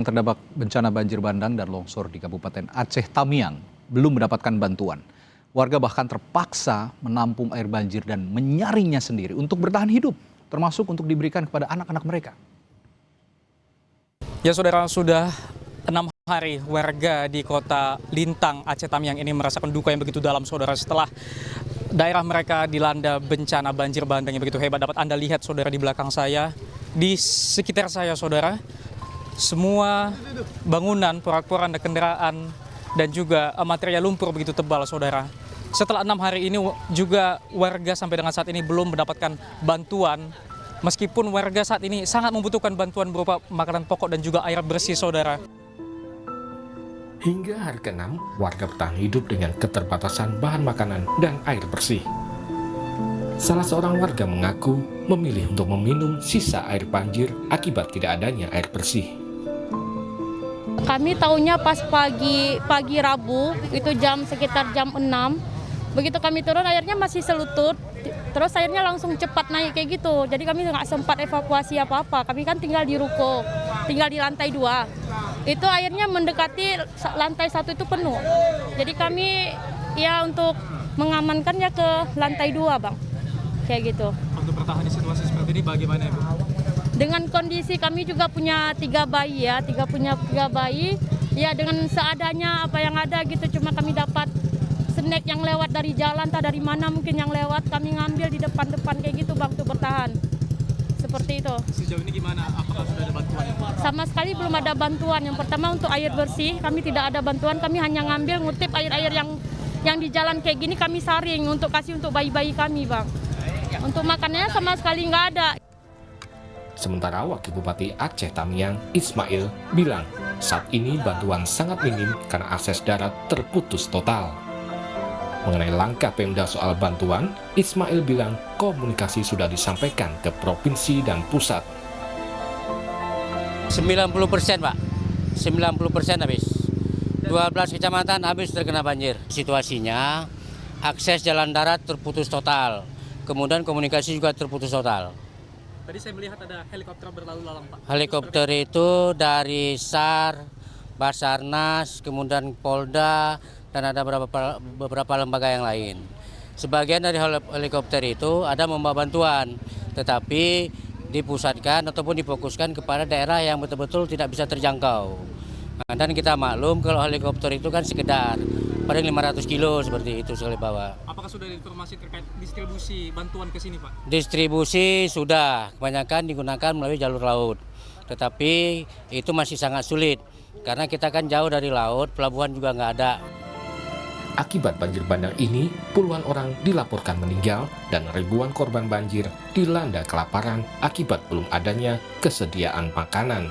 Terdampak bencana banjir bandang dan longsor di Kabupaten Aceh Tamiang belum mendapatkan bantuan. Warga bahkan terpaksa menampung air banjir dan menyaringnya sendiri untuk bertahan hidup, termasuk untuk diberikan kepada anak-anak mereka. Ya saudara, sudah 6 hari warga di kota Lintang, Aceh Tamiang ini merasakan duka yang begitu dalam saudara setelah daerah mereka dilanda bencana banjir bandang yang begitu hebat. Dapat Anda lihat saudara di belakang saya, di sekitar saya saudara, semua bangunan, porak-porandan kendaraan, dan juga material lumpur begitu tebal, saudara. Setelah 6 hari ini juga warga sampai dengan saat ini belum mendapatkan bantuan, meskipun warga saat ini sangat membutuhkan bantuan berupa makanan pokok dan juga air bersih, saudara. Hingga hari ke-6, warga bertahan hidup dengan keterbatasan bahan makanan dan air bersih. Salah seorang warga mengaku memilih untuk meminum sisa air banjir akibat tidak adanya air bersih. Kami tahunya pas pagi Rabu, itu sekitar jam 6. Begitu kami turun airnya masih selutut, terus airnya langsung cepat naik kayak gitu. Jadi kami nggak sempat evakuasi apa-apa. Kami kan tinggal di ruko, tinggal di lantai 2. Itu airnya mendekati lantai 1 itu penuh. Jadi kami ya untuk mengamankannya ke lantai 2, Bang. Kayak gitu. Untuk bertahan di situasi seperti ini bagaimana, Ibu? Dengan kondisi kami juga punya 3 bayi ya, punya 3 bayi. Ya dengan seadanya apa yang ada gitu, cuma kami dapat snack yang lewat dari jalan, entah dari mana mungkin yang lewat, kami ngambil di depan-depan kayak gitu, Bang, untuk bertahan. Seperti itu. Sejauh ini gimana? Apakah sudah ada bantuan? Sama sekali belum ada bantuan. Yang pertama untuk air bersih, kami tidak ada bantuan, kami hanya ngambil ngutip air-air yang di jalan kayak gini kami saring untuk kasih untuk bayi-bayi kami, Bang. Untuk makanannya sama sekali nggak ada. Sementara Wakil Bupati Aceh Tamiang, Ismail, bilang saat ini bantuan sangat minim karena akses darat terputus total. Mengenai langkah Pemda soal bantuan, Ismail bilang komunikasi sudah disampaikan ke provinsi dan pusat. 90% Pak, 90% habis. 12 kecamatan habis terkena banjir. Situasinya, akses jalan darat terputus total, kemudian komunikasi juga terputus total. Tadi saya melihat ada helikopter berlalu lalang, Pak. Helikopter itu dari SAR, Basarnas, kemudian Polda, dan ada beberapa lembaga yang lain. Sebagian dari helikopter itu ada membawa bantuan, tetapi dipusatkan ataupun difokuskan kepada daerah yang betul-betul tidak bisa terjangkau. Nah, dan kita maklum kalau helikopter itu kan sekedar paling 500 kilo seperti itu sekali bawa. Apakah sudah ada informasi terkait distribusi bantuan ke sini, Pak? Distribusi sudah, kebanyakan digunakan melalui jalur laut. Tetapi itu masih sangat sulit, karena kita kan jauh dari laut, pelabuhan juga nggak ada. Akibat banjir bandang ini, puluhan orang dilaporkan meninggal dan ribuan korban banjir dilanda kelaparan akibat belum adanya kesediaan makanan.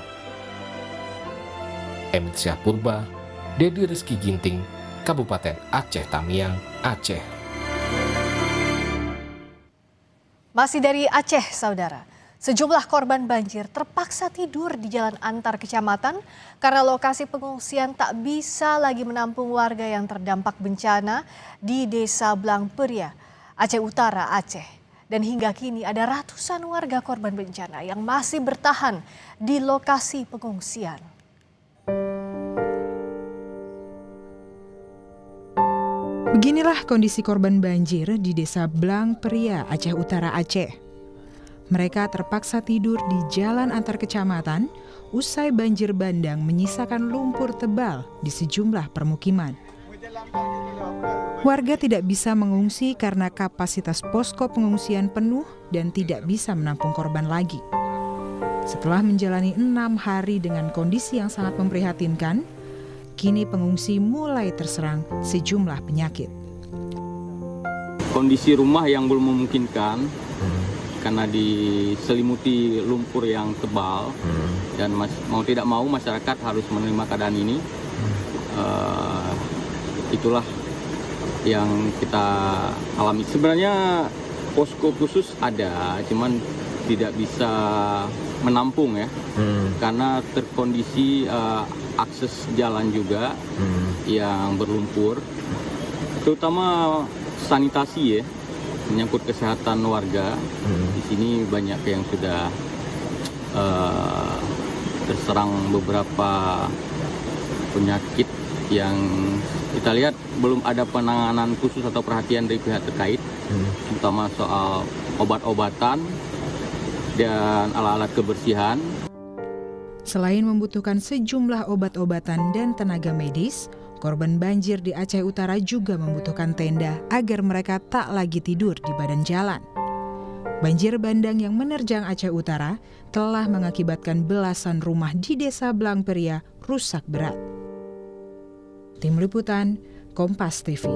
Emit Syahpurba, Dedi Rizky Ginting, Kabupaten Aceh Tamiang, Aceh. Masih dari Aceh, saudara. Sejumlah korban banjir terpaksa tidur di jalan antar kecamatan karena lokasi pengungsian tak bisa lagi menampung warga yang terdampak bencana di Desa Blangperia, Aceh Utara, Aceh. Dan hingga kini ada ratusan warga korban bencana yang masih bertahan di lokasi pengungsian. Beginilah kondisi korban banjir di Desa Blangperia, Aceh Utara, Aceh. Mereka terpaksa tidur di jalan antar kecamatan usai banjir bandang menyisakan lumpur tebal di sejumlah permukiman. Warga tidak bisa mengungsi karena kapasitas posko pengungsian penuh dan tidak bisa menampung korban lagi. Setelah menjalani 6 hari dengan kondisi yang sangat memprihatinkan, kini pengungsi mulai terserang sejumlah penyakit. Kondisi rumah yang belum memungkinkan karena diselimuti lumpur yang tebal dan mau tidak mau masyarakat harus menerima keadaan ini. Itulah yang kita alami. Sebenarnya posko khusus ada, cuman tidak bisa menampung ya, karena terkondisi akses jalan juga yang berlumpur, terutama sanitasi ya, menyangkut kesehatan warga. Di sini banyak yang sudah terserang beberapa penyakit yang kita lihat belum ada penanganan khusus atau perhatian dari pihak terkait, terutama soal obat-obatan dan alat-alat kebersihan. Selain membutuhkan sejumlah obat-obatan dan tenaga medis, korban banjir di Aceh Utara juga membutuhkan tenda agar mereka tak lagi tidur di badan jalan. Banjir bandang yang menerjang Aceh Utara telah mengakibatkan belasan rumah di Desa Blangperia rusak berat. Tim Liputan, Kompas TV.